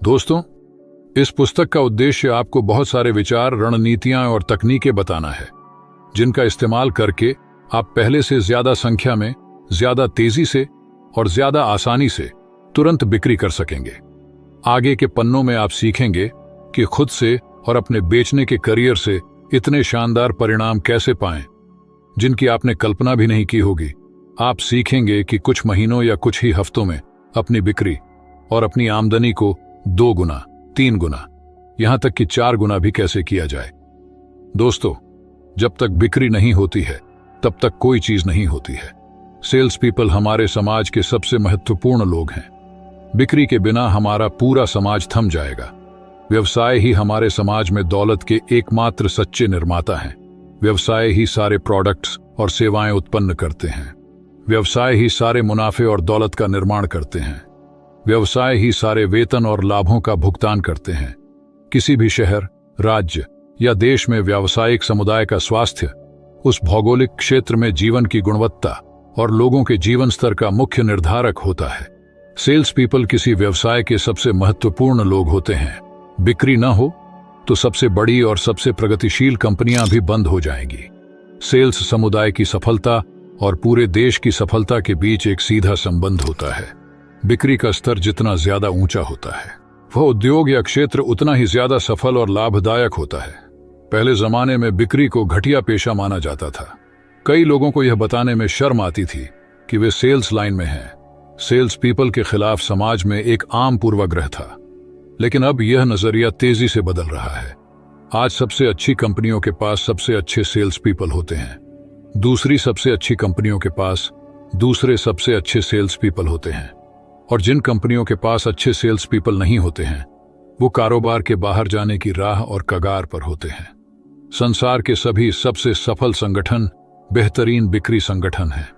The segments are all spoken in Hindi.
दोस्तों, इस पुस्तक का उद्देश्य आपको बहुत सारे विचार, रणनीतियां और तकनीकें बताना है जिनका इस्तेमाल करके आप पहले से ज्यादा संख्या में, ज्यादा तेजी से और ज्यादा आसानी से तुरंत बिक्री कर सकेंगे। आगे के पन्नों में आप सीखेंगे कि खुद से और अपने बेचने के करियर से इतने शानदार परिणाम कैसे पाएं जिनकी आपने कल्पना भी नहीं की होगी। आप सीखेंगे कि कुछ महीनों या कुछ ही हफ्तों में अपनी बिक्री और अपनी आमदनी को 2 गुना, 3 गुना, यहां तक कि 4 गुना भी कैसे किया जाए। दोस्तों, जब तक बिक्री नहीं होती है तब तक कोई चीज नहीं होती है। सेल्स पीपल हमारे समाज के सबसे महत्वपूर्ण लोग हैं। बिक्री के बिना हमारा पूरा समाज थम जाएगा। व्यवसाय ही हमारे समाज में दौलत के एकमात्र सच्चे निर्माता हैं। व्यवसाय ही सारे प्रोडक्ट्स और सेवाएं उत्पन्न करते हैं। व्यवसाय ही सारे मुनाफे और दौलत का निर्माण करते हैं। व्यवसाय ही सारे वेतन और लाभों का भुगतान करते हैं। किसी भी शहर, राज्य या देश में व्यावसायिक समुदाय का स्वास्थ्य उस भौगोलिक क्षेत्र में जीवन की गुणवत्ता और लोगों के जीवन स्तर का मुख्य निर्धारक होता है। सेल्स पीपल किसी व्यवसाय के सबसे महत्वपूर्ण लोग होते हैं। बिक्री न हो तो सबसे बड़ी और सबसे प्रगतिशील कंपनियां भी बंद हो जाएंगी। सेल्स समुदाय की सफलता और पूरे देश की सफलता के बीच एक सीधा संबंध होता है। बिक्री का स्तर जितना ज्यादा ऊंचा होता है, वह उद्योग या क्षेत्र उतना ही ज्यादा सफल और लाभदायक होता है। पहले जमाने में बिक्री को घटिया पेशा माना जाता था। कई लोगों को यह बताने में शर्म आती थी कि वे सेल्स लाइन में हैं। सेल्स पीपल के खिलाफ समाज में एक आम पूर्वाग्रह था, लेकिन अब यह नजरिया तेजी से बदल रहा है। आज सबसे अच्छी कंपनियों के पास सबसे अच्छे सेल्स पीपल होते हैं। दूसरी सबसे अच्छी कंपनियों के पास दूसरे सबसे अच्छे सेल्स पीपल होते हैं। और जिन कंपनियों के पास अच्छे सेल्स पीपल नहीं होते हैं, वो कारोबार के बाहर जाने की राह और कगार पर होते हैं। संसार के सभी सबसे सफल संगठन बेहतरीन बिक्री संगठन हैं।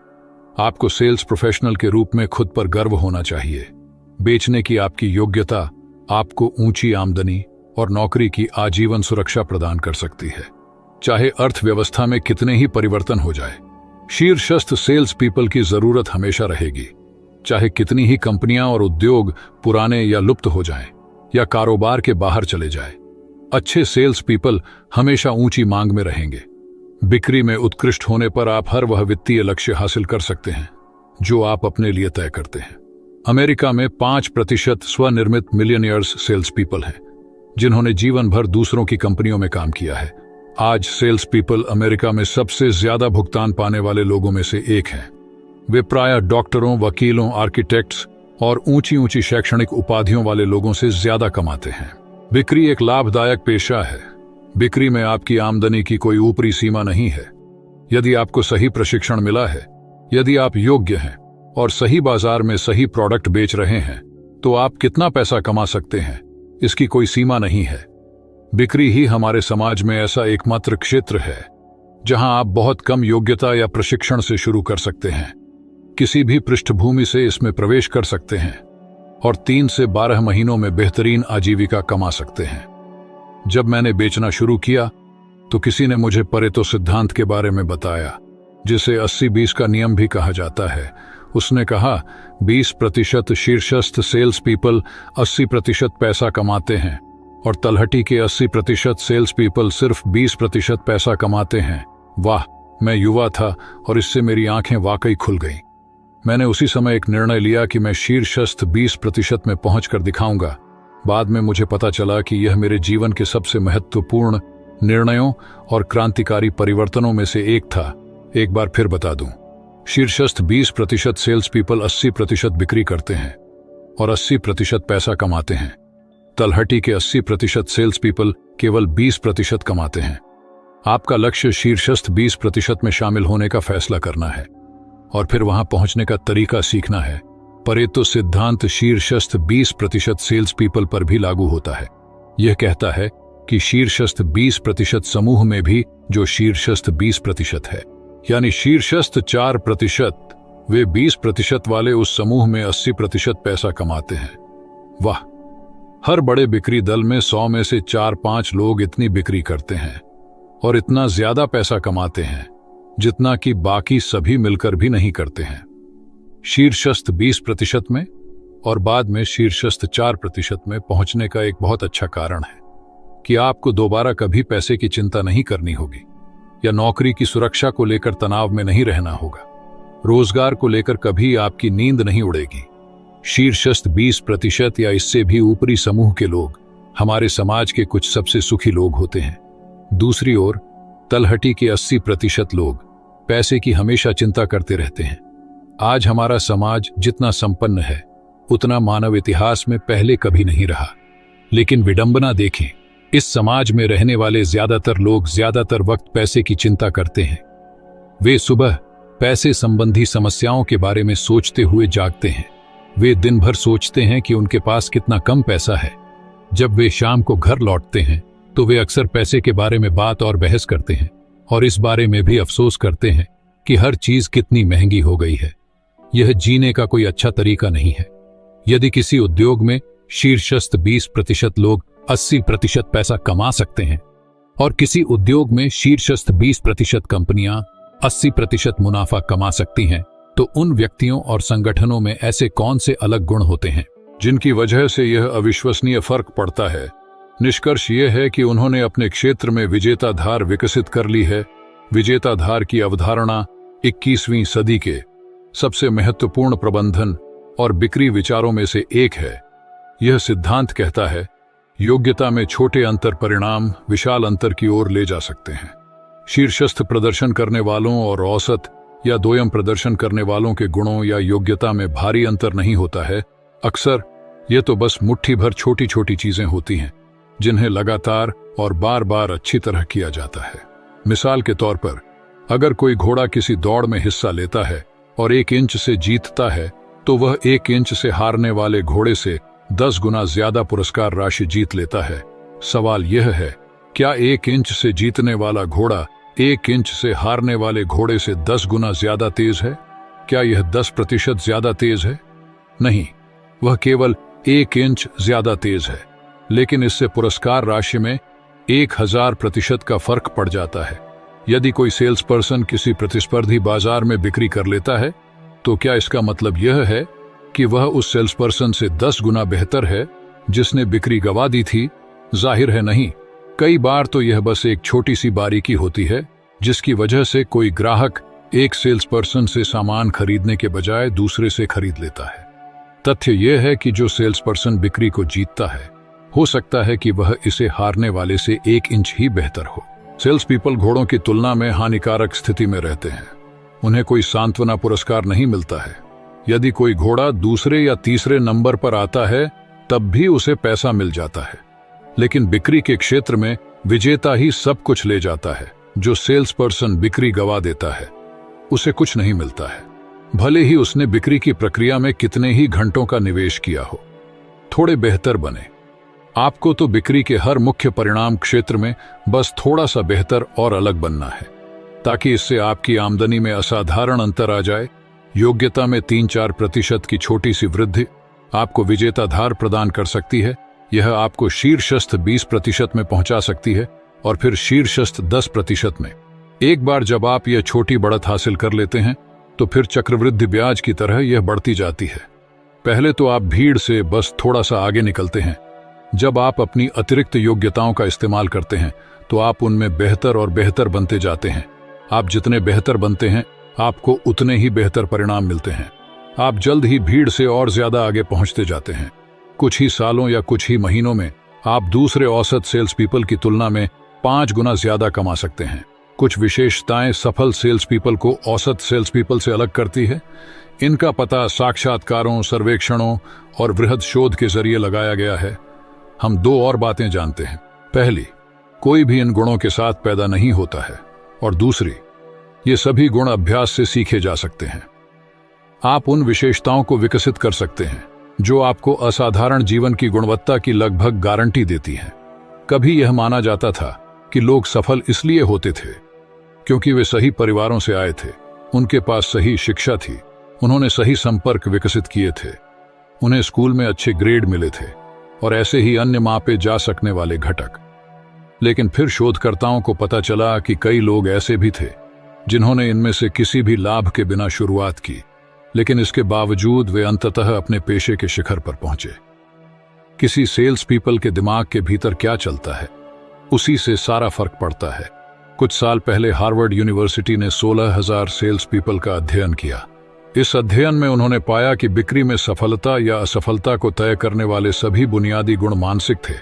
आपको सेल्स प्रोफेशनल के रूप में खुद पर गर्व होना चाहिए। बेचने की आपकी योग्यता आपको ऊंची आमदनी और नौकरी की आजीवन सुरक्षा प्रदान कर सकती है, चाहे अर्थव्यवस्था में कितने ही परिवर्तन हो जाए। शीर्षस्थ सेल्स पीपल की जरूरत हमेशा रहेगी, चाहे कितनी ही कंपनियां और उद्योग पुराने या लुप्त हो जाएं या कारोबार के बाहर चले जाएं। अच्छे सेल्स पीपल हमेशा ऊंची मांग में रहेंगे। बिक्री में उत्कृष्ट होने पर आप हर वह वित्तीय लक्ष्य हासिल कर सकते हैं जो आप अपने लिए तय करते हैं। अमेरिका में 5% स्वनिर्मित मिलियनियर्स सेल्स पीपल हैं, जिन्होंने जीवन भर दूसरों की कंपनियों में काम किया है। आज सेल्स पीपल अमेरिका में सबसे ज्यादा भुगतान पाने वाले लोगों में से एक हैं। वे प्रायः डॉक्टरों, वकीलों, आर्किटेक्ट्स और ऊंची ऊंची शैक्षणिक उपाधियों वाले लोगों से ज्यादा कमाते हैं। बिक्री एक लाभदायक पेशा है। बिक्री में आपकी आमदनी की कोई ऊपरी सीमा नहीं है। यदि आपको सही प्रशिक्षण मिला है, यदि आप योग्य हैं और सही बाजार में सही प्रोडक्ट बेच रहे हैं, तो आप कितना पैसा कमा सकते हैं, इसकी कोई सीमा नहीं है। बिक्री ही हमारे समाज में ऐसा एकमात्र क्षेत्र है जहां आप बहुत कम योग्यता या प्रशिक्षण से शुरू कर सकते हैं। किसी भी पृष्ठभूमि से इसमें प्रवेश कर सकते हैं और 3 से 12 महीनों में बेहतरीन आजीविका कमा सकते हैं। जब मैंने बेचना शुरू किया तो किसी ने मुझे परेतो सिद्धांत के बारे में बताया, जिसे 80-20 का नियम भी कहा जाता है। उसने कहा 20% शीर्षस्थ सेल्स पीपल 80% पैसा कमाते हैं और तलहटी के 80% सेल्स पीपल सिर्फ 20% पैसा कमाते हैं। वाह, मैं युवा था और इससे मेरी आंखें वाकई खुल गईं। मैंने उसी समय एक निर्णय लिया कि मैं शीर्षस्थ 20% में पहुंचकर दिखाऊंगा। बाद में मुझे पता चला कि यह मेरे जीवन के सबसे महत्वपूर्ण निर्णयों और क्रांतिकारी परिवर्तनों में से एक था। एक बार फिर बता दूं, शीर्षस्थ 20% सेल्स पीपल 80% बिक्री करते हैं और 80% पैसा कमाते हैं। तलहटी के 80% सेल्स पीपल केवल 20% कमाते हैं। आपका लक्ष्य शीर्षस्थ 20% में शामिल होने का फैसला करना है और फिर वहां पहुंचने का तरीका सीखना है। परेतो सिद्धांत शीर्षस्थ 20% सेल्स पीपल पर भी लागू होता है। यह कहता है कि शीर्षस्थ 20% समूह में भी जो शीर्षस्थ 20% है, यानी शीर्षस्थ 4%, वे 20% वाले उस समूह में 80% पैसा कमाते हैं। वाह, हर बड़े बिक्री दल में 100 में से 4-5 लोग इतनी बिक्री करते हैं और इतना ज्यादा पैसा कमाते हैं जितना कि बाकी सभी मिलकर भी नहीं करते हैं। शीर्षस्थ 20% में और बाद में शीर्षस्थ 4% में पहुंचने का एक बहुत अच्छा कारण है कि आपको दोबारा कभी पैसे की चिंता नहीं करनी होगी या नौकरी की सुरक्षा को लेकर तनाव में नहीं रहना होगा। रोजगार को लेकर कभी आपकी नींद नहीं उड़ेगी। शीर्षस्थ 20% या इससे भी ऊपरी समूह के लोग हमारे समाज के कुछ सबसे सुखी लोग होते हैं। दूसरी ओर तलहटी के 80% लोग पैसे की हमेशा चिंता करते रहते हैं। आज हमारा समाज जितना संपन्न है उतना मानव इतिहास में पहले कभी नहीं रहा। लेकिन विडंबना देखें, इस समाज में रहने वाले ज्यादातर लोग ज्यादातर वक्त पैसे की चिंता करते हैं। वे सुबह पैसे संबंधी समस्याओं के बारे में सोचते हुए जागते हैं। वे दिन भर सोचते हैं कि उनके पास कितना कम पैसा है। जब वे शाम को घर लौटते हैं तो वे अक्सर पैसे के बारे में बात और बहस करते हैं और इस बारे में भी अफसोस करते हैं कि हर चीज कितनी महंगी हो गई है। यह जीने का कोई अच्छा तरीका नहीं है। यदि किसी उद्योग में शीर्षस्थ 20% लोग 80% पैसा कमा सकते हैं और किसी उद्योग में शीर्षस्थ 20% कंपनियां 80% मुनाफा कमा सकती हैं, तो उन व्यक्तियों और संगठनों में ऐसे कौन से अलग गुण होते हैं जिनकी वजह से यह अविश्वसनीय फर्क पड़ता है। निष्कर्ष यह है कि उन्होंने अपने क्षेत्र में विजेता धार विकसित कर ली है। विजेता धार की अवधारणा 21वीं सदी के सबसे महत्वपूर्ण प्रबंधन और बिक्री विचारों में से एक है। यह सिद्धांत कहता है, योग्यता में छोटे अंतर परिणाम विशाल अंतर की ओर ले जा सकते हैं। शीर्षस्थ प्रदर्शन करने वालों और औसत या दोयम प्रदर्शन करने वालों के गुणों या योग्यता में भारी अंतर नहीं होता है। अक्सर यह तो बस मुट्ठी भर छोटी छोटी चीजें होती हैं जिन्हें लगातार और बार बार अच्छी तरह किया जाता है। मिसाल के तौर पर, अगर कोई घोड़ा किसी दौड़ में हिस्सा लेता है और 1 इंच से जीतता है तो वह 1 इंच से हारने वाले घोड़े से 10 गुना ज्यादा पुरस्कार राशि जीत लेता है। सवाल यह है, क्या 1 इंच से जीतने वाला घोड़ा 1 इंच से हारने वाले घोड़े से 10 गुना ज्यादा तेज है? क्या यह 10% ज्यादा तेज है? नहीं, वह केवल 1 इंच ज्यादा तेज है, लेकिन इससे पुरस्कार राशि में 1000% का फर्क पड़ जाता है। यदि कोई सेल्स पर्सन किसी प्रतिस्पर्धी बाजार में बिक्री कर लेता है तो क्या इसका मतलब यह है कि वह उस सेल्स पर्सन से 10 गुना बेहतर है जिसने बिक्री गंवा दी थी? जाहिर है नहीं। कई बार तो यह बस एक छोटी सी बारीकी होती है जिसकी वजह से कोई ग्राहक एक सेल्स पर्सन से सामान खरीदने के बजाय दूसरे से खरीद लेता है। तथ्य यह है कि जो सेल्स पर्सन बिक्री को जीतता है, हो सकता है कि वह इसे हारने वाले से 1 इंच ही बेहतर हो। सेल्स पीपल घोड़ों की तुलना में हानिकारक स्थिति में रहते हैं। उन्हें कोई सांत्वना पुरस्कार नहीं मिलता है। यदि कोई घोड़ा दूसरे या तीसरे नंबर पर आता है तब भी उसे पैसा मिल जाता है, लेकिन बिक्री के क्षेत्र में विजेता ही सब कुछ ले जाता है। जो सेल्स पर्सन बिक्री गंवा देता है उसे कुछ नहीं मिलता है, भले ही उसने बिक्री की प्रक्रिया में कितने ही घंटों का निवेश किया हो। थोड़े बेहतर बने। आपको तो बिक्री के हर मुख्य परिणाम क्षेत्र में बस थोड़ा सा बेहतर और अलग बनना है, ताकि इससे आपकी आमदनी में असाधारण अंतर आ जाए। योग्यता में 3-4% की छोटी सी वृद्धि आपको विजेता धार प्रदान कर सकती है। यह आपको शीर्षस्थ 20% में पहुंचा सकती है और फिर शीर्षस्थ 10% में। एक बार जब आप यह छोटी बढ़त हासिल कर लेते हैं तो फिर चक्रवृद्धि ब्याज की तरह यह बढ़ती जाती है। पहले तो आप भीड़ से बस थोड़ा सा आगे निकलते हैं। जब आप अपनी अतिरिक्त योग्यताओं का इस्तेमाल करते हैं तो आप उनमें बेहतर और बेहतर बनते जाते हैं। आप जितने बेहतर बनते हैं आपको उतने ही बेहतर परिणाम मिलते हैं। आप जल्द ही भीड़ से और ज्यादा आगे पहुंचते जाते हैं। कुछ ही सालों या कुछ ही महीनों में आप दूसरे औसत सेल्स पीपल की तुलना में 5 गुना ज्यादा कमा सकते हैं। कुछ विशेषताएं सफल सेल्स पीपल को औसत सेल्स पीपल से अलग करती है। इनका पता साक्षात्कारों, सर्वेक्षणों और वृहद शोध के जरिए लगाया गया है। हम 2 और बातें जानते हैं। पहली, कोई भी इन गुणों के साथ पैदा नहीं होता है, और दूसरी, ये सभी गुण अभ्यास से सीखे जा सकते हैं। आप उन विशेषताओं को विकसित कर सकते हैं जो आपको असाधारण जीवन की गुणवत्ता की लगभग गारंटी देती हैं। कभी यह माना जाता था कि लोग सफल इसलिए होते थे क्योंकि वे सही परिवारों से आए थे, उनके पास सही शिक्षा थी, उन्होंने सही संपर्क विकसित किए थे, उन्हें स्कूल में अच्छे ग्रेड मिले थे और ऐसे ही अन्य मापे जा सकने वाले घटक। लेकिन फिर शोधकर्ताओं को पता चला कि कई लोग ऐसे भी थे जिन्होंने इनमें से किसी भी लाभ के बिना शुरुआत की। लेकिन इसके बावजूद वे अंततः अपने पेशे के शिखर पर पहुंचे। किसी सेल्स पीपल के दिमाग के भीतर क्या चलता है, उसी से सारा फर्क पड़ता है। कुछ साल पहले हार्वर्ड यूनिवर्सिटी ने 16,000 सेल्स पीपल का अध्ययन किया। इस अध्ययन में उन्होंने पाया कि बिक्री में सफलता या असफलता को तय करने वाले सभी बुनियादी गुण मानसिक थे।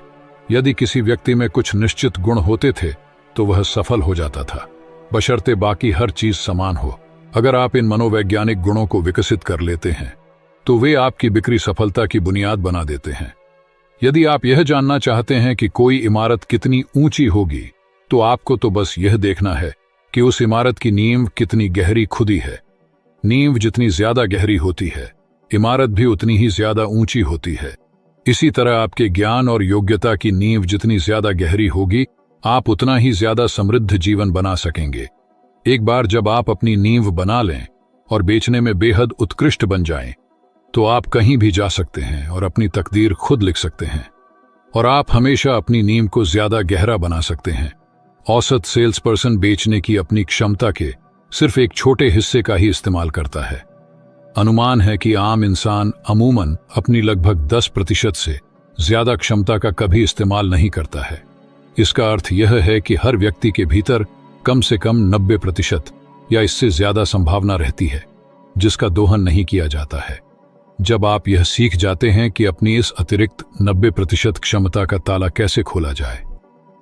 यदि किसी व्यक्ति में कुछ निश्चित गुण होते थे तो वह सफल हो जाता था, बशर्ते बाकी हर चीज समान हो। अगर आप इन मनोवैज्ञानिक गुणों को विकसित कर लेते हैं तो वे आपकी बिक्री सफलता की बुनियाद बना देते हैं। यदि आप यह जानना चाहते हैं कि कोई इमारत कितनी ऊंची होगी, तो आपको तो बस यह देखना है कि उस इमारत की नींव कितनी गहरी खुदी है। नींव जितनी ज्यादा गहरी होती है, इमारत भी उतनी ही ज्यादा ऊंची होती है। इसी तरह आपके ज्ञान और योग्यता की नींव जितनी ज्यादा गहरी होगी, आप उतना ही ज्यादा समृद्ध जीवन बना सकेंगे। एक बार जब आप अपनी नींव बना लें और बेचने में बेहद उत्कृष्ट बन जाएं, तो आप कहीं भी जा सकते हैं और अपनी तकदीर खुद लिख सकते हैं। और आप हमेशा अपनी नींव को ज्यादा गहरा बना सकते हैं। औसत सेल्स पर्सन बेचने की अपनी क्षमता के सिर्फ एक छोटे हिस्से का ही इस्तेमाल करता है। अनुमान है कि आम इंसान अमूमन अपनी लगभग 10% से ज्यादा क्षमता का कभी इस्तेमाल नहीं करता है। इसका अर्थ यह है कि हर व्यक्ति के भीतर कम से कम 90% या इससे ज्यादा संभावना रहती है, जिसका दोहन नहीं किया जाता है। जब आप यह सीख जाते हैं कि अपनी इस अतिरिक्त 90% क्षमता का ताला कैसे खोला जाए,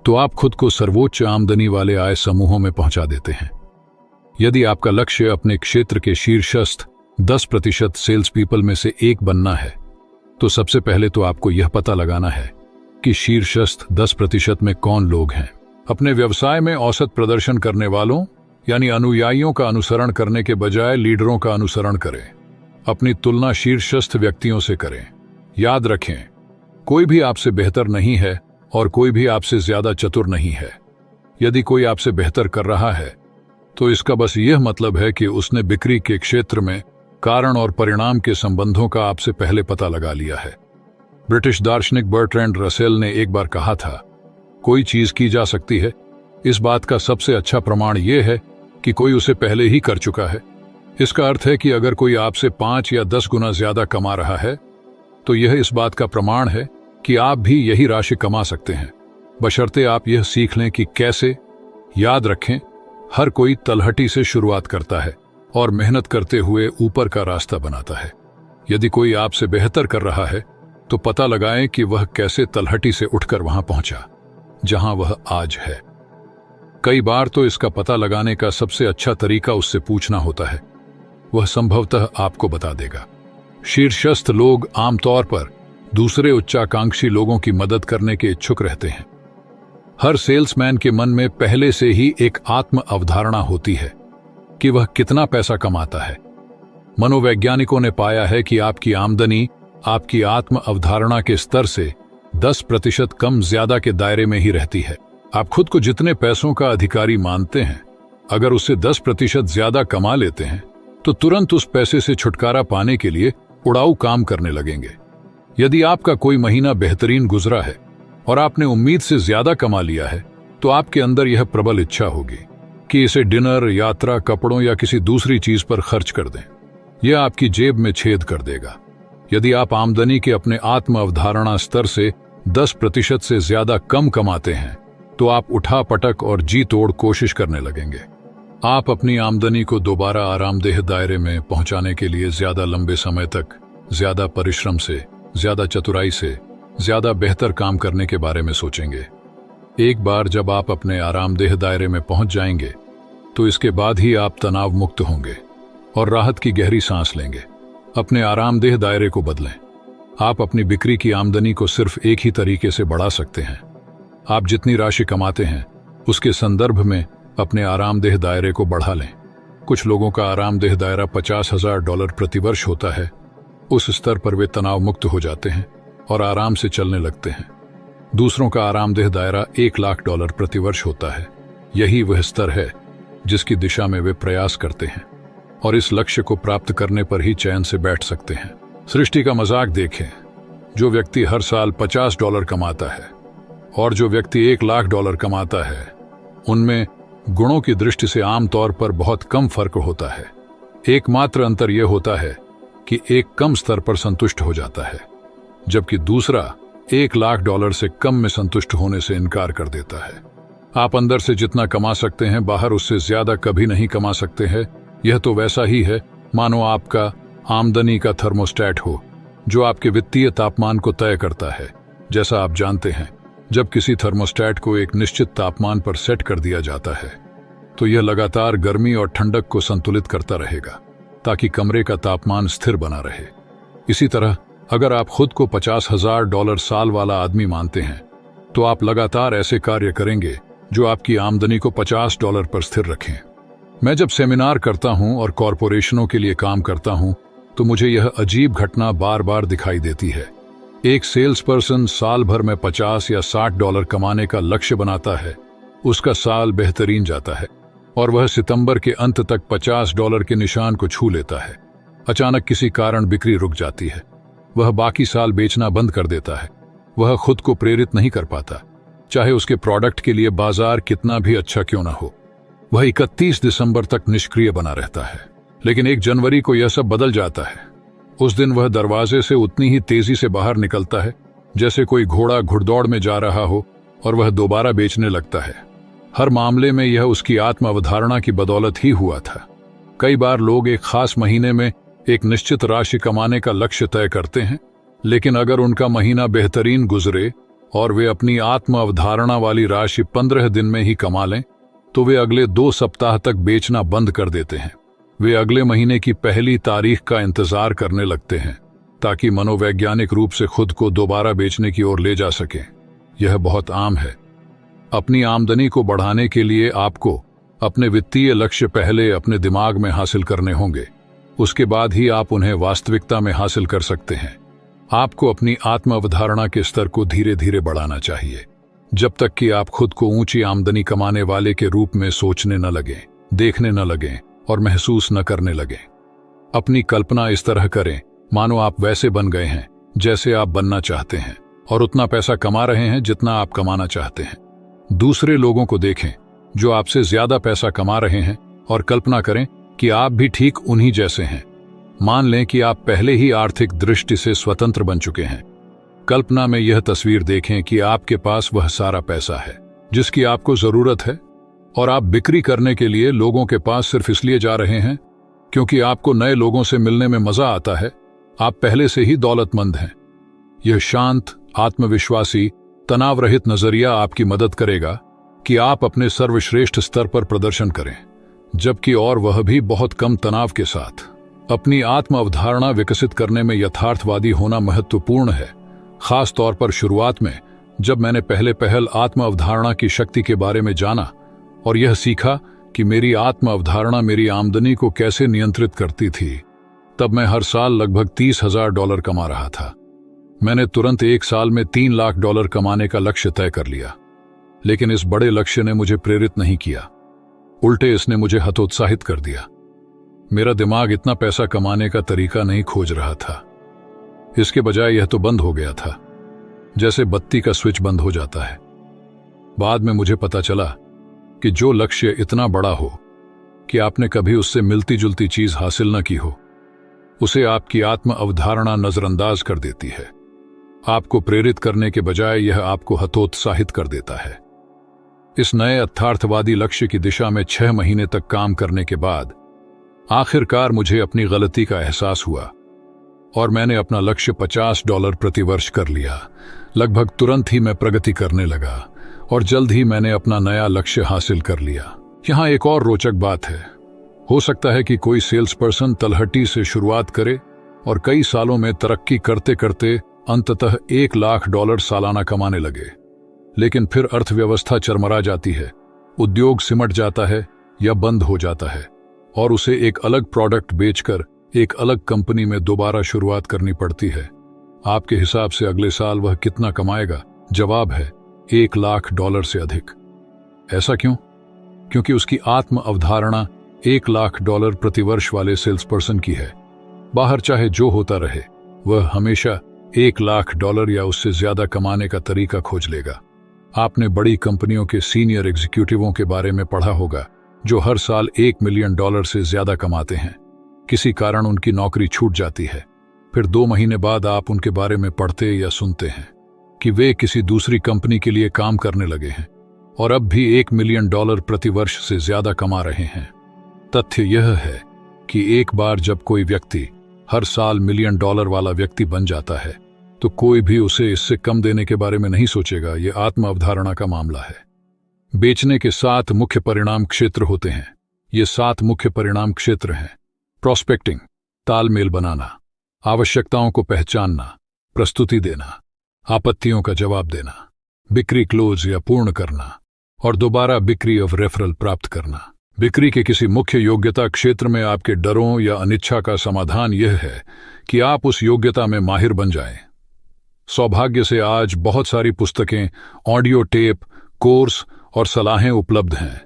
तो आप खुद को सर्वोच्च आमदनी वाले आय समूहों में पहुंचा देते हैं। यदि आपका लक्ष्य अपने क्षेत्र के शीर्षस्थ 10% सेल्स पीपल में से एक बनना है, तो सबसे पहले तो आपको यह पता लगाना है कि शीर्षस्थ 10% में कौन लोग हैं। अपने व्यवसाय में औसत प्रदर्शन करने वालों यानी अनुयायियों का अनुसरण करने के बजाय लीडरों का अनुसरण करें। अपनी तुलना शीर्षस्थ व्यक्तियों से करें। याद रखें, कोई भी आपसे बेहतर नहीं है और कोई भी आपसे ज्यादा चतुर नहीं है। यदि कोई आपसे बेहतर कर रहा है, तो इसका बस यह मतलब है कि उसने बिक्री के क्षेत्र में कारण और परिणाम के संबंधों का आपसे पहले पता लगा लिया है। ब्रिटिश दार्शनिक बर्ट्रैंड रसेल ने एक बार कहा था, कोई चीज की जा सकती है, इस बात का सबसे अच्छा प्रमाण यह है कि कोई उसे पहले ही कर चुका है। इसका अर्थ है कि अगर कोई आपसे 5 या 10 गुना ज्यादा कमा रहा है, तो यह इस बात का प्रमाण है कि आप भी यही राशि कमा सकते हैं, बशर्ते आप यह सीख लें कि कैसे। याद रखें, हर कोई तलहटी से शुरुआत करता है और मेहनत करते हुए ऊपर का रास्ता बनाता है। यदि कोई आपसे बेहतर कर रहा है, तो पता लगाएं कि वह कैसे तलहटी से उठकर वहां पहुंचा जहां वह आज है। कई बार तो इसका पता लगाने का सबसे अच्छा तरीका उससे पूछना होता है। वह संभवतः आपको बता देगा। शीर्षस्थ लोग आमतौर पर दूसरे उच्चाकांक्षी लोगों की मदद करने के इच्छुक रहते हैं। हर सेल्समैन के मन में पहले से ही एक आत्म अवधारणा होती है कि वह कितना पैसा कमाता है। मनोवैज्ञानिकों ने पाया है कि आपकी आमदनी आपकी आत्म अवधारणा के स्तर से 10% कम ज्यादा के दायरे में ही रहती है। आप खुद को जितने पैसों का अधिकारी मानते हैं, अगर उससे 10% ज्यादा कमा लेते हैं, तो तुरंत उस पैसे से छुटकारा पाने के लिए उड़ाऊ काम करने लगेंगे। यदि आपका कोई महीना बेहतरीन गुजरा है और आपने उम्मीद से ज्यादा कमा लिया है, तो आपके अंदर यह प्रबल इच्छा होगी कि इसे डिनर, यात्रा, कपड़ों या किसी दूसरी चीज पर खर्च कर दें। यह आपकी जेब में छेद कर देगा। यदि आप आमदनी के अपने आत्म अवधारणा स्तर से 10% से ज्यादा कम कमाते हैं, तो आप उठा पटक और जी तोड़ कोशिश करने लगेंगे। आप अपनी आमदनी को दोबारा आरामदेह दायरे में पहुंचाने के लिए ज्यादा लंबे समय तक ज्यादा परिश्रम से, ज्यादा चतुराई से, ज्यादा बेहतर काम करने के बारे में सोचेंगे। एक बार जब आप अपने आरामदेह दायरे में पहुंच जाएंगे, तो इसके बाद ही आप तनाव मुक्त होंगे और राहत की गहरी सांस लेंगे। अपने आरामदेह दायरे को बदलें। आप अपनी बिक्री की आमदनी को सिर्फ एक ही तरीके से बढ़ा सकते हैं। आप जितनी राशि कमाते हैं, उसके संदर्भ में अपने आरामदेह दायरे को बढ़ा लें। कुछ लोगों का आरामदेह दायरा $50,000 प्रतिवर्ष होता है। उस स्तर पर वे तनाव मुक्त हो जाते हैं और आराम से चलने लगते हैं। दूसरों का आरामदेह दायरा $1,00,000 प्रतिवर्ष होता है। यही वह स्तर है जिसकी दिशा में वे प्रयास करते हैं और इस लक्ष्य को प्राप्त करने पर ही चैन से बैठ सकते हैं। सृष्टि का मजाक देखें। जो व्यक्ति हर साल $50 कमाता है और जो व्यक्ति $1,00,000 कमाता है, उनमें गुणों की दृष्टि से आमतौर पर बहुत कम फर्क होता है। एकमात्र अंतर यह होता है कि एक कम स्तर पर संतुष्ट हो जाता है, जबकि दूसरा $1,00,000 से कम में संतुष्ट होने से इनकार कर देता है। आप अंदर से जितना कमा सकते हैं, बाहर उससे ज्यादा कभी नहीं कमा सकते हैं। यह तो वैसा ही है मानो आपका आमदनी का थर्मोस्टेट हो, जो आपके वित्तीय तापमान को तय करता है। जैसा आप जानते हैं, जब किसी थर्मोस्टेट को एक निश्चित तापमान पर सेट कर दिया जाता है, तो यह लगातार गर्मी और ठंडक को संतुलित करता रहेगा ताकि कमरे का तापमान स्थिर बना रहे। इसी तरह अगर आप खुद को $50,000 साल वाला आदमी मानते हैं, तो आप लगातार ऐसे कार्य करेंगे जो आपकी आमदनी को $50 पर स्थिर रखें। मैं जब सेमिनार करता हूं और कॉरपोरेशनों के लिए काम करता हूं, तो मुझे यह अजीब घटना बार बार दिखाई देती है। एक सेल्स पर्सन साल भर में $50 या $60 कमाने का लक्ष्य बनाता है। उसका साल बेहतरीन जाता है और वह सितंबर के अंत तक $50 के निशान को छू लेता है। अचानक किसी कारण बिक्री रुक जाती है। वह बाकी साल बेचना बंद कर देता है। वह खुद को प्रेरित नहीं कर पाता, चाहे उसके प्रोडक्ट के लिए बाजार कितना भी अच्छा क्यों ना हो। वह 31 दिसंबर तक निष्क्रिय बना रहता है। लेकिन 1 जनवरी को यह सब बदल जाता है। उस दिन वह दरवाजे से उतनी ही तेजी से बाहर निकलता है जैसे कोई घोड़ा घुड़दौड़ में जा रहा हो, और वह दोबारा बेचने लगता है। हर मामले में यह उसकी आत्म अवधारणा की बदौलत ही हुआ था। कई बार लोग एक खास महीने में एक निश्चित राशि कमाने का लक्ष्य तय करते हैं, लेकिन अगर उनका महीना बेहतरीन गुजरे और वे अपनी आत्म अवधारणा वाली राशि 15 दिन में ही कमा लें, तो वे अगले 2 सप्ताह तक बेचना बंद कर देते हैं। वे अगले महीने की पहली तारीख का इंतजार करने लगते हैं ताकि मनोवैज्ञानिक रूप से खुद को दोबारा बेचने की ओर ले जा सकें। यह बहुत आम है। अपनी आमदनी को बढ़ाने के लिए आपको अपने वित्तीय लक्ष्य पहले अपने दिमाग में हासिल करने होंगे, उसके बाद ही आप उन्हें वास्तविकता में हासिल कर सकते हैं। आपको अपनी आत्म अवधारणा के स्तर को धीरे धीरे बढ़ाना चाहिए, जब तक कि आप खुद को ऊंची आमदनी कमाने वाले के रूप में सोचने न लगें, देखने न लगें और महसूस न करने लगें। अपनी कल्पना इस तरह करें मानो आप वैसे बन गए हैं जैसे आप बनना चाहते हैं और उतना पैसा कमा रहे हैं जितना आप कमाना चाहते हैं। दूसरे लोगों को देखें जो आपसे ज्यादा पैसा कमा रहे हैं और कल्पना करें कि आप भी ठीक उन्हीं जैसे हैं। मान लें कि आप पहले ही आर्थिक दृष्टि से स्वतंत्र बन चुके हैं। कल्पना में यह तस्वीर देखें कि आपके पास वह सारा पैसा है जिसकी आपको जरूरत है, और आप बिक्री करने के लिए लोगों के पास सिर्फ इसलिए जा रहे हैं क्योंकि आपको नए लोगों से मिलने में मजा आता है। आप पहले से ही दौलतमंद हैं। यह शांत, आत्मविश्वासी, तनाव रहित नजरिया आपकी मदद करेगा कि आप अपने सर्वश्रेष्ठ स्तर पर प्रदर्शन करें, जबकि और वह भी बहुत कम तनाव के साथ। अपनी आत्म अवधारणा विकसित करने में यथार्थवादी होना महत्वपूर्ण है, खास तौर पर शुरुआत में। जब मैंने पहल आत्म अवधारणा की शक्ति के बारे में जाना और यह सीखा कि मेरी आत्म अवधारणा मेरी आमदनी को कैसे नियंत्रित करती थी, तब मैं हर साल लगभग $30,000 कमा रहा था। मैंने तुरंत 1 साल में $3 लाख कमाने का लक्ष्य तय कर लिया। लेकिन इस बड़े लक्ष्य ने मुझे प्रेरित नहीं किया, उल्टे इसने मुझे हतोत्साहित कर दिया। मेरा दिमाग इतना पैसा कमाने का तरीका नहीं खोज रहा था। इसके बजाय यह तो बंद हो गया था, जैसे बत्ती का स्विच बंद हो जाता है। बाद में मुझे पता चला कि जो लक्ष्य इतना बड़ा हो कि आपने कभी उससे मिलती जुलती चीज हासिल न की हो, उसे आपकी आत्म अवधारणा नजरअंदाज कर देती है। आपको प्रेरित करने के बजाय यह आपको हतोत्साहित कर देता है। इस नए यथार्थवादी लक्ष्य की दिशा में 6 महीने तक काम करने के बाद आखिरकार मुझे अपनी गलती का एहसास हुआ और मैंने अपना लक्ष्य $50 प्रति वर्ष कर लिया। लगभग तुरंत ही मैं प्रगति करने लगा और जल्द ही मैंने अपना नया लक्ष्य हासिल कर लिया। यहाँ एक और रोचक बात है। हो सकता है कि कोई सेल्स पर्सन तलहटी से शुरुआत करे और कई सालों में तरक्की करते करते अंततः $1 लाख सालाना कमाने लगे, लेकिन फिर अर्थव्यवस्था चरमरा जाती है, उद्योग सिमट जाता है या बंद हो जाता है और उसे एक अलग प्रोडक्ट बेचकर एक अलग कंपनी में दोबारा शुरुआत करनी पड़ती है। आपके हिसाब से अगले साल वह कितना कमाएगा? जवाब है $1 लाख से अधिक। ऐसा क्यों? क्योंकि उसकी आत्म अवधारणा $1 लाख प्रति वर्ष वाले सेल्स पर्सन की है। बाहर चाहे जो होता रहे, वह हमेशा $1 लाख या उससे ज्यादा कमाने का तरीका खोज लेगा। आपने बड़ी कंपनियों के सीनियर एग्जीक्यूटिवों के बारे में पढ़ा होगा जो हर साल $1 मिलियन से ज्यादा कमाते हैं। किसी कारण उनकी नौकरी छूट जाती है। फिर 2 महीने बाद आप उनके बारे में पढ़ते या सुनते हैं कि वे किसी दूसरी कंपनी के लिए काम करने लगे हैं और अब भी $1 मिलियन प्रति वर्ष से ज्यादा कमा रहे हैं। तथ्य यह है कि एक बार जब कोई व्यक्ति हर साल $1 मिलियन वाला व्यक्ति बन जाता है तो कोई भी उसे इससे कम देने के बारे में नहीं सोचेगा। यह आत्म अवधारणा का मामला है। बेचने के 7 मुख्य परिणाम क्षेत्र होते हैं। ये 7 मुख्य परिणाम क्षेत्र हैं: प्रोस्पेक्टिंग, तालमेल बनाना, आवश्यकताओं को पहचानना, प्रस्तुति देना, आपत्तियों का जवाब देना, बिक्री क्लोज या पूर्ण करना और दोबारा बिक्री ऑफ रेफरल प्राप्त करना। बिक्री के किसी मुख्य योग्यता क्षेत्र में आपके डरों या अनिच्छा का समाधान यह है कि आप उस योग्यता में माहिर बन जाएं। सौभाग्य से आज बहुत सारी पुस्तकें, ऑडियो टेप, कोर्स और सलाहें उपलब्ध हैं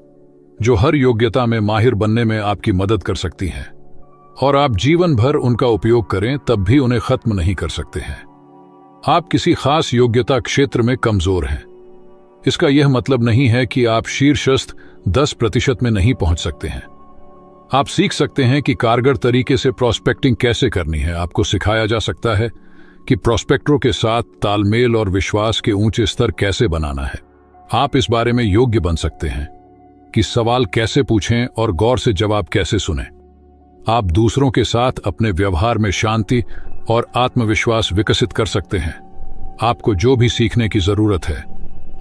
जो हर योग्यता में माहिर बनने में आपकी मदद कर सकती हैं, और आप जीवन भर उनका उपयोग करें तब भी उन्हें खत्म नहीं कर सकते हैं। आप किसी खास योग्यता क्षेत्र में कमजोर हैं, इसका यह मतलब नहीं है कि आप शीर्षस्थ 10% में नहीं पहुंच सकते हैं। आप सीख सकते हैं कि कारगर तरीके से प्रोस्पेक्टिंग कैसे करनी है। आपको सिखाया जा सकता है कि प्रोस्पेक्टरों के साथ तालमेल और विश्वास के ऊंचे स्तर कैसे बनाना है। आप इस बारे में योग्य बन सकते हैं कि सवाल कैसे पूछें और गौर से जवाब कैसे सुनें। आप दूसरों के साथ अपने व्यवहार में शांति और आत्मविश्वास विकसित कर सकते हैं। आपको जो भी सीखने की जरूरत है,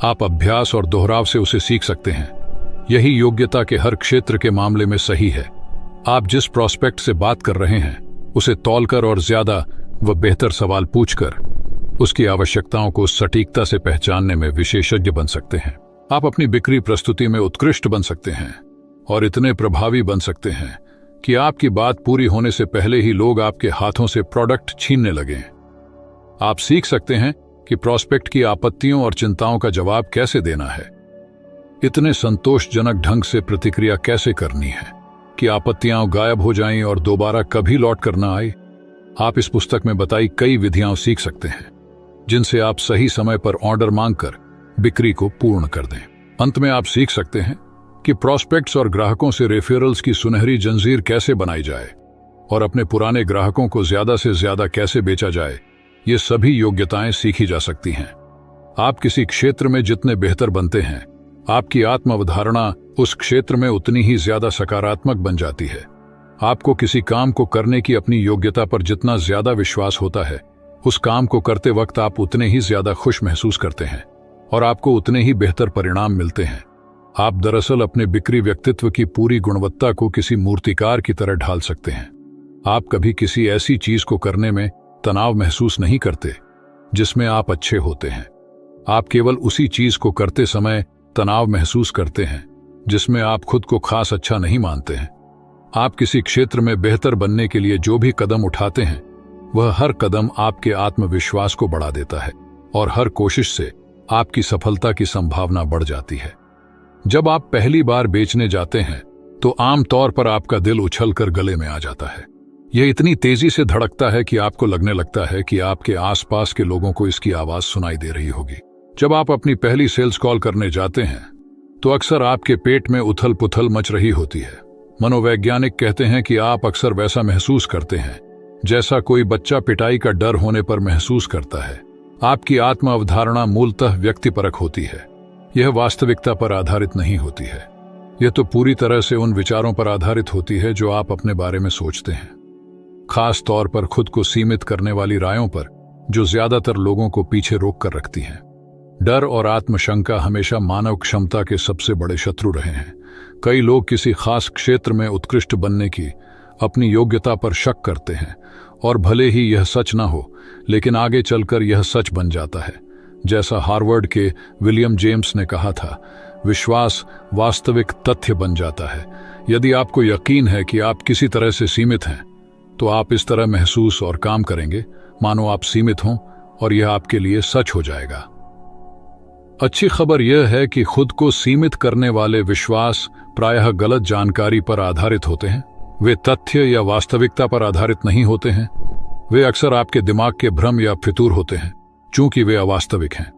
आप अभ्यास और दोहराव से उसे सीख सकते हैं। यही योग्यता के हर क्षेत्र के मामले में सही है। आप जिस प्रोस्पेक्ट से बात कर रहे हैं उसे तौलकर और ज्यादा व बेहतर सवाल पूछकर उसकी आवश्यकताओं को सटीकता से पहचानने में विशेषज्ञ बन सकते हैं। आप अपनी बिक्री प्रस्तुति में उत्कृष्ट बन सकते हैं और इतने प्रभावी बन सकते हैं कि आपकी बात पूरी होने से पहले ही लोग आपके हाथों से प्रोडक्ट छीनने लगें। आप सीख सकते हैं कि प्रोस्पेक्ट की आपत्तियों और चिंताओं का जवाब कैसे देना है, इतने संतोषजनक ढंग से प्रतिक्रिया कैसे करनी है कि आपत्तियां गायब हो जाएं और दोबारा कभी लौट कर न आए। आप इस पुस्तक में बताई कई विधियां सीख सकते हैं जिनसे आप सही समय पर ऑर्डर मांगकर बिक्री को पूर्ण कर दें। अंत में आप सीख सकते हैं कि प्रोस्पेक्ट्स और ग्राहकों से रेफरल्स की सुनहरी जंजीर कैसे बनाई जाए और अपने पुराने ग्राहकों को ज्यादा से ज्यादा कैसे बेचा जाए। ये सभी योग्यताएं सीखी जा सकती हैं। आप किसी क्षेत्र में जितने बेहतर बनते हैं, आपकी आत्म अवधारणा उस क्षेत्र में उतनी ही ज्यादा सकारात्मक बन जाती है। आपको किसी काम को करने की अपनी योग्यता पर जितना ज्यादा विश्वास होता है, उस काम को करते वक्त आप उतने ही ज्यादा खुश महसूस करते हैं और आपको उतने ही बेहतर परिणाम मिलते हैं। आप दरअसल अपने बिक्री व्यक्तित्व की पूरी गुणवत्ता को किसी मूर्तिकार की तरह ढाल सकते हैं। आप कभी किसी ऐसी चीज को करने में तनाव महसूस नहीं करते जिसमें आप अच्छे होते हैं। आप केवल उसी चीज को करते समय तनाव महसूस करते हैं जिसमें आप खुद को खास अच्छा नहीं मानते हैं। आप किसी क्षेत्र में बेहतर बनने के लिए जो भी कदम उठाते हैं, वह हर कदम आपके आत्मविश्वास को बढ़ा देता है और हर कोशिश से आपकी सफलता की संभावना बढ़ जाती है। जब आप पहली बार बेचने जाते हैं तो आमतौर पर आपका दिल उछलकर गले में आ जाता है। यह इतनी तेजी से धड़कता है कि आपको लगने लगता है कि आपके आसपास के लोगों को इसकी आवाज सुनाई दे रही होगी। जब आप अपनी पहली सेल्स कॉल करने जाते हैं तो अक्सर आपके पेट में उथल पुथल मच रही होती है। मनोवैज्ञानिक कहते हैं कि आप अक्सर वैसा महसूस करते हैं जैसा कोई बच्चा पिटाई का डर होने पर महसूस करता है। आपकी आत्म अवधारणा मूलतः व्यक्तिपरक होती है। यह वास्तविकता पर आधारित नहीं होती है। यह तो पूरी तरह से उन विचारों पर आधारित होती है जो आप अपने बारे में सोचते हैं, खास तौर पर खुद को सीमित करने वाली रायों पर जो ज्यादातर लोगों को पीछे रोक कर रखती हैं। डर और आत्मशंका हमेशा मानव क्षमता के सबसे बड़े शत्रु रहे हैं। कई लोग किसी खास क्षेत्र में उत्कृष्ट बनने की अपनी योग्यता पर शक करते हैं और भले ही यह सच ना हो, लेकिन आगे चलकर यह सच बन जाता है। जैसा हार्वर्ड के विलियम जेम्स ने कहा था, विश्वास वास्तविक तथ्य बन जाता है। यदि आपको यकीन है कि आप किसी तरह से सीमित हैं, तो आप इस तरह महसूस और काम करेंगे मानो आप सीमित हों और यह आपके लिए सच हो जाएगा। अच्छी खबर यह है कि खुद को सीमित करने वाले विश्वास प्रायः गलत जानकारी पर आधारित होते हैं। वे तथ्य या वास्तविकता पर आधारित नहीं होते हैं। वे अक्सर आपके दिमाग के भ्रम या फितूर होते हैं, चूंकि वे अवास्तविक हैं।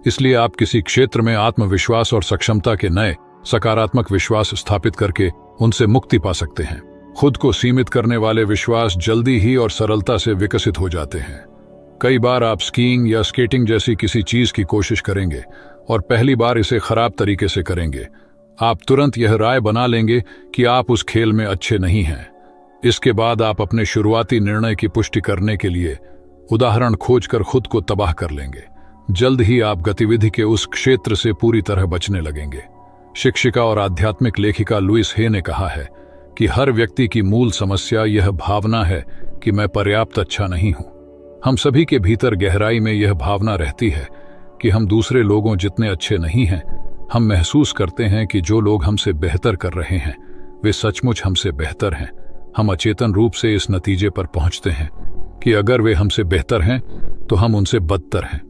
इसलिए आप किसी क्षेत्र में आत्मविश्वास और सक्षमता के नए सकारात्मक विश्वास स्थापित करके उनसे मुक्ति पा सकते हैं। खुद को सीमित करने वाले विश्वास जल्दी ही और सरलता से विकसित हो जाते हैं। कई बार आप स्कीइंग या स्केटिंग जैसी किसी चीज की कोशिश करेंगे और पहली बार इसे खराब तरीके से करेंगे। आप तुरंत यह राय बना लेंगे कि आप उस खेल में अच्छे नहीं हैं। इसके बाद आप अपने शुरुआती निर्णय की पुष्टि करने के लिए उदाहरण खोजकर खुद को तबाह कर लेंगे। जल्द ही आप गतिविधि के उस क्षेत्र से पूरी तरह बचने लगेंगे। शिक्षिका और आध्यात्मिक लेखिका लुइस हे ने कहा है कि हर व्यक्ति की मूल समस्या यह भावना है कि मैं पर्याप्त अच्छा नहीं हूं। हम सभी के भीतर गहराई में यह भावना रहती है कि हम दूसरे लोगों जितने अच्छे नहीं हैं। हम महसूस करते हैं कि जो लोग हमसे बेहतर कर रहे हैं वे सचमुच हमसे बेहतर हैं। हम अचेतन रूप से इस नतीजे पर पहुंचते हैं कि अगर वे हमसे बेहतर हैं तो हम उनसे बदतर हैं।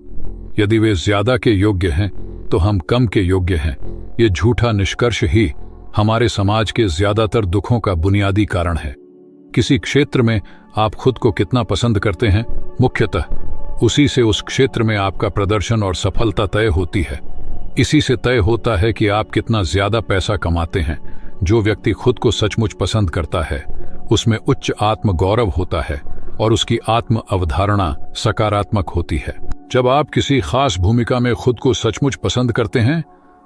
यदि वे ज्यादा के योग्य हैं तो हम कम के योग्य हैं। ये झूठा निष्कर्ष ही हमारे समाज के ज्यादातर दुखों का बुनियादी कारण है। किसी क्षेत्र में आप खुद को कितना पसंद करते हैं, मुख्यतः उसी से उस क्षेत्र में आपका प्रदर्शन और सफलता तय होती है। इसी से तय होता है कि आप कितना ज्यादा पैसा कमाते हैं। जो व्यक्ति खुद को सचमुच पसंद करता है उसमें उच्च आत्म गौरव होता है और उसकी आत्म अवधारणा सकारात्मक होती है। जब आप किसी खास भूमिका में खुद को सचमुच पसंद करते हैं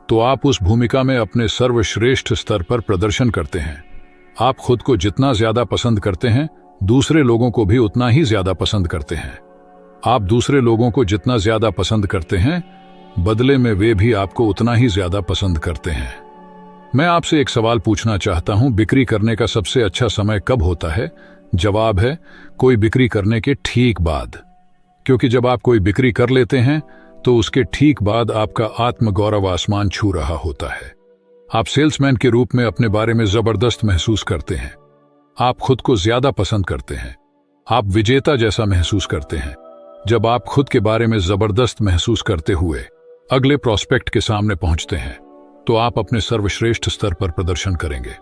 तो आप उस भूमिका में अपने सर्वश्रेष्ठ स्तर पर प्रदर्शन करते हैं। आप खुद को जितना ज्यादा पसंद करते हैं दूसरे लोगों को भी उतना ही ज्यादा पसंद करते हैं। आप दूसरे लोगों को जितना ज्यादा पसंद करते हैं बदले में वे भी आपको उतना ही ज्यादा पसंद करते हैं। मैं आपसे एक सवाल पूछना चाहता हूं, बिक्री करने का सबसे अच्छा समय कब होता है? जवाब है कोई बिक्री करने के ठीक बाद। क्योंकि जब आप कोई बिक्री कर लेते हैं तो उसके ठीक बाद आपका आत्मगौरव आसमान छू रहा होता है। आप सेल्समैन के रूप में अपने बारे में जबरदस्त महसूस करते हैं। आप खुद को ज्यादा पसंद करते हैं। आप विजेता जैसा महसूस करते हैं। जब आप खुद के बारे में जबरदस्त महसूस करते हुए अगले प्रोस्पेक्ट के सामने पहुंचते हैं तो आप अपने सर्वश्रेष्ठ स्तर पर प्रदर्शन करेंगे।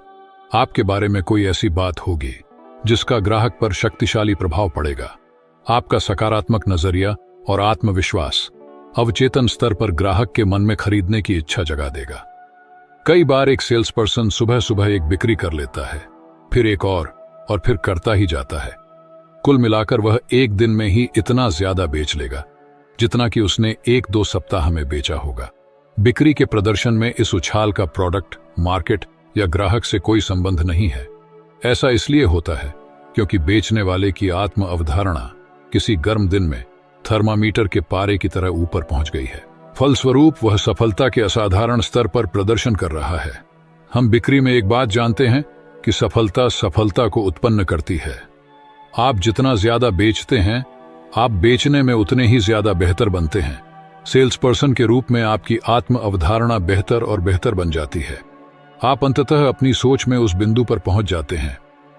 आपके बारे में कोई ऐसी बात होगी जिसका ग्राहक पर शक्तिशाली प्रभाव पड़ेगा। आपका सकारात्मक नजरिया और आत्मविश्वास अवचेतन स्तर पर ग्राहक के मन में खरीदने की इच्छा जगा देगा। कई बार एक सेल्स पर्सन सुबह सुबह एक बिक्री कर लेता है, फिर एक और फिर करता ही जाता है। कुल मिलाकर वह एक दिन में ही इतना ज्यादा बेच लेगा जितना कि उसने 1-2 सप्ताह में बेचा होगा। बिक्री के प्रदर्शन में इस उछाल का प्रोडक्ट, मार्केट या ग्राहक से कोई संबंध नहीं है। ऐसा इसलिए होता है क्योंकि बेचने वाले की आत्म अवधारणा किसी गर्म दिन में थर्मामीटर के पारे की तरह ऊपर पहुंच गई है। फलस्वरूप वह सफलता के असाधारण स्तर पर प्रदर्शन कर रहा है। हम बिक्री में एक बात जानते हैं कि सफलता को उत्पन्न करती है। आप जितना ज्यादा बेचते हैं आप बेचने में उतने ही ज्यादा बेहतर बनते हैं। सेल्स पर्सन के रूप में आपकी आत्म अवधारणा बेहतर और बेहतर बन जाती है। आप अंततः अपनी सोच में उस बिंदु पर पहुंच जाते हैं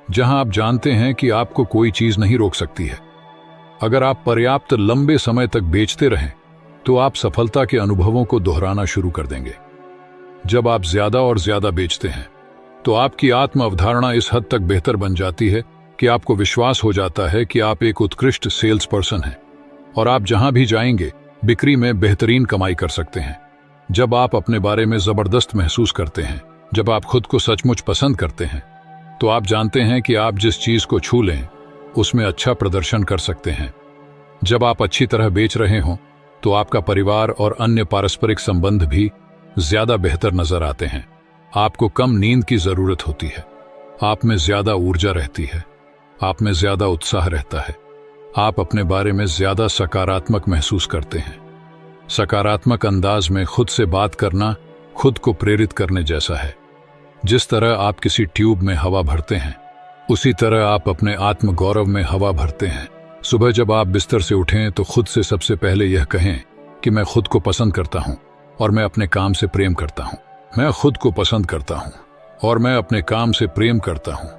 जहां आप जानते हैं कि आपको कोई चीज नहीं रोक सकती है। अगर आप पर्याप्त लंबे समय तक बेचते रहें तो आप सफलता के अनुभवों को दोहराना शुरू कर देंगे। जब आप ज्यादा और ज्यादा बेचते हैं तो आपकी आत्म अवधारणा इस हद तक बेहतर बन जाती है कि आपको विश्वास हो जाता है कि आप एक उत्कृष्ट सेल्स पर्सन हैं और आप जहां भी जाएंगे बिक्री में बेहतरीन कमाई कर सकते हैं। जब आप अपने बारे में जबरदस्त महसूस करते हैं, जब आप खुद को सचमुच पसंद करते हैं, तो आप जानते हैं कि आप जिस चीज को छू लें उसमें अच्छा प्रदर्शन कर सकते हैं। जब आप अच्छी तरह बेच रहे हों तो आपका परिवार और अन्य पारस्परिक संबंध भी ज्यादा बेहतर नजर आते हैं। आपको कम नींद की जरूरत होती है। आप में ज्यादा ऊर्जा रहती है। आप में ज्यादा उत्साह रहता है। आप अपने बारे में ज्यादा सकारात्मक महसूस करते हैं। सकारात्मक अंदाज में खुद से बात करना खुद को प्रेरित करने जैसा है। जिस तरह आप किसी ट्यूब में हवा भरते हैं उसी तरह आप अपने आत्म गौरव में हवा भरते हैं। सुबह जब आप बिस्तर से उठें तो खुद से सबसे पहले यह कहें कि मैं खुद को पसंद करता हूं और मैं अपने काम से प्रेम करता हूं। मैं खुद को पसंद करता हूं और मैं अपने काम से प्रेम करता हूं।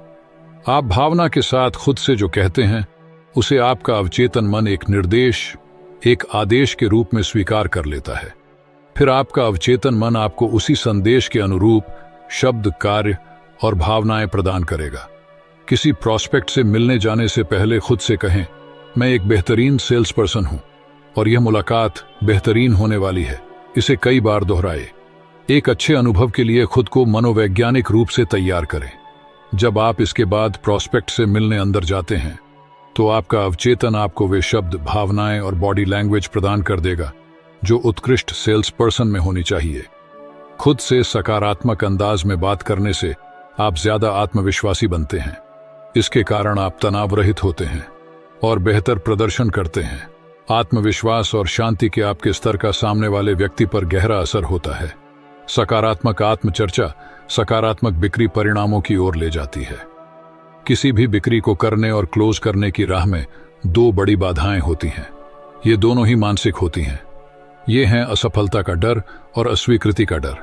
आप भावना के साथ खुद से जो कहते हैं उसे आपका अवचेतन मन एक निर्देश, एक आदेश के रूप में स्वीकार कर लेता है। फिर आपका अवचेतन मन आपको उसी संदेश के अनुरूप शब्द, कार्य और भावनाएं प्रदान करेगा। किसी प्रोस्पेक्ट से मिलने जाने से पहले खुद से कहें, मैं एक बेहतरीन सेल्स पर्सन हूं और यह मुलाकात बेहतरीन होने वाली है। इसे कई बार दोहराए। एक अच्छे अनुभव के लिए खुद को मनोवैज्ञानिक रूप से तैयार करें। जब आप इसके बाद प्रोस्पेक्ट से मिलने अंदर जाते हैं तो आपका अवचेतन आपको वे शब्द, भावनाएं और बॉडी लैंग्वेज प्रदान कर देगा जो उत्कृष्ट सेल्स पर्सन में होनी चाहिए। खुद से सकारात्मक अंदाज में बात करने से आप ज्यादा आत्मविश्वासी बनते हैं। इसके कारण आप तनाव रहित होते हैं और बेहतर प्रदर्शन करते हैं। आत्मविश्वास और शांति के आपके स्तर का सामने वाले व्यक्ति पर गहरा असर होता है। सकारात्मक आत्मचर्चा सकारात्मक बिक्री परिणामों की ओर ले जाती है। किसी भी बिक्री को करने और क्लोज करने की राह में दो बड़ी बाधाएं होती हैं। ये दोनों ही मानसिक होती हैं। ये हैं असफलता का डर और अस्वीकृति का डर।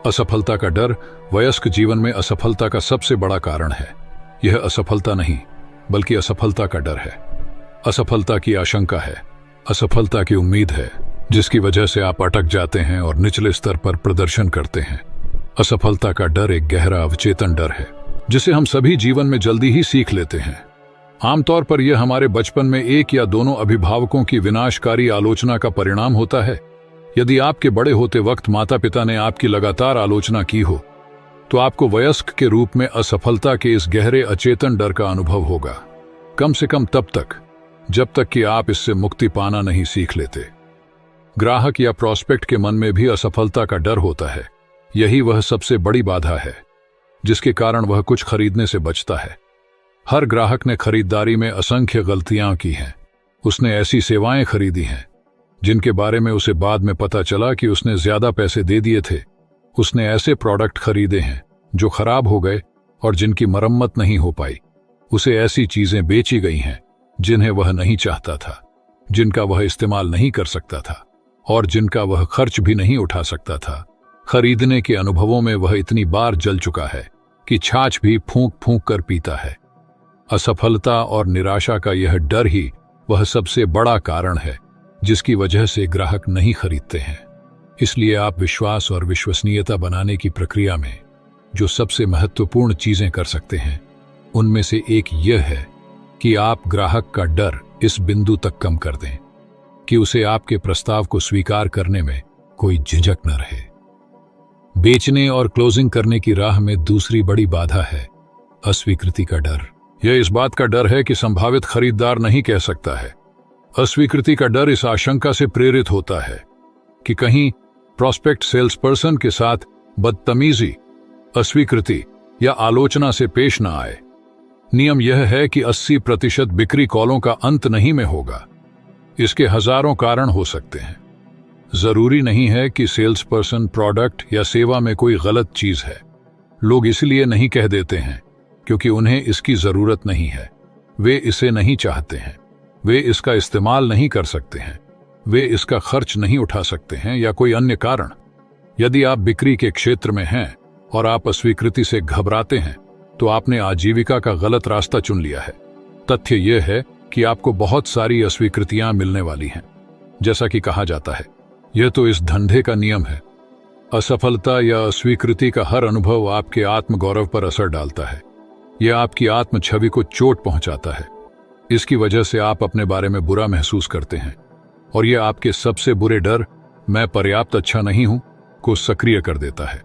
असफलता का डर वयस्क जीवन में असफलता का सबसे बड़ा कारण है। यह असफलता नहीं बल्कि असफलता का डर है। असफलता की आशंका है, असफलता की उम्मीद है, जिसकी वजह से आप अटक जाते हैं और निचले स्तर पर प्रदर्शन करते हैं। असफलता का डर एक गहरा अवचेतन डर है जिसे हम सभी जीवन में जल्दी ही सीख लेते हैं। आमतौर पर यह हमारे बचपन में एक या दोनों अभिभावकों की विनाशकारी आलोचना का परिणाम होता है। यदि आपके बड़े होते वक्त माता पिता ने आपकी लगातार आलोचना की हो तो आपको वयस्क के रूप में असफलता के इस गहरे अचेतन डर का अनुभव होगा, कम से कम तब तक जब तक कि आप इससे मुक्ति पाना नहीं सीख लेते। ग्राहक या प्रोस्पेक्ट के मन में भी असफलता का डर होता है। यही वह सबसे बड़ी बाधा है जिसके कारण वह कुछ खरीदने से बचता है। हर ग्राहक ने खरीदारी में असंख्य गलतियां की हैं। उसने ऐसी सेवाएं खरीदी हैं जिनके बारे में उसे बाद में पता चला कि उसने ज्यादा पैसे दे दिए थे। उसने ऐसे प्रोडक्ट खरीदे हैं जो खराब हो गए और जिनकी मरम्मत नहीं हो पाई। उसे ऐसी चीजें बेची गई हैं जिन्हें वह नहीं चाहता था, जिनका वह इस्तेमाल नहीं कर सकता था और जिनका वह खर्च भी नहीं उठा सकता था। खरीदने के अनुभवों में वह इतनी बार जल चुका है कि छाछ भी फूंक फूंक कर पीता है। असफलता और निराशा का यह डर ही वह सबसे बड़ा कारण है जिसकी वजह से ग्राहक नहीं खरीदते हैं। इसलिए आप विश्वास और विश्वसनीयता बनाने की प्रक्रिया में जो सबसे महत्वपूर्ण चीजें कर सकते हैं उनमें से एक यह है कि आप ग्राहक का डर इस बिंदु तक कम कर दें कि उसे आपके प्रस्ताव को स्वीकार करने में कोई झिझक न रहे। बेचने और क्लोजिंग करने की राह में दूसरी बड़ी बाधा है अस्वीकृति का डर। यह इस बात का डर है कि संभावित खरीदार नहीं कह सकता है। अस्वीकृति का डर इस आशंका से प्रेरित होता है कि कहीं प्रोस्पेक्ट सेल्स पर्सन के साथ बदतमीजी, अस्वीकृति या आलोचना से पेश न आए। नियम यह है कि 80% बिक्री कॉलों का अंत नहीं में होगा। इसके हजारों कारण हो सकते हैं। जरूरी नहीं है कि सेल्स पर्सन प्रोडक्ट या सेवा में कोई गलत चीज है। लोग इसलिए नहीं कह देते हैं क्योंकि उन्हें इसकी जरूरत नहीं है। वे इसे नहीं चाहते हैं, वे इसका इस्तेमाल नहीं कर सकते हैं, वे इसका खर्च नहीं उठा सकते हैं या कोई अन्य कारण। यदि आप बिक्री के क्षेत्र में हैं और आप अस्वीकृति से घबराते हैं तो आपने आजीविका का गलत रास्ता चुन लिया है। तथ्य यह है कि आपको बहुत सारी अस्वीकृतियां मिलने वाली हैं। जैसा कि कहा जाता है, यह तो इस धंधे का नियम है। असफलता या अस्वीकृति का हर अनुभव आपके आत्मगौरव पर असर डालता है। यह आपकी आत्म छवि को चोट पहुंचाता है। इसकी वजह से आप अपने बारे में बुरा महसूस करते हैं और यह आपके सबसे बुरे डर, मैं पर्याप्त अच्छा नहीं हूं, को सक्रिय कर देता है।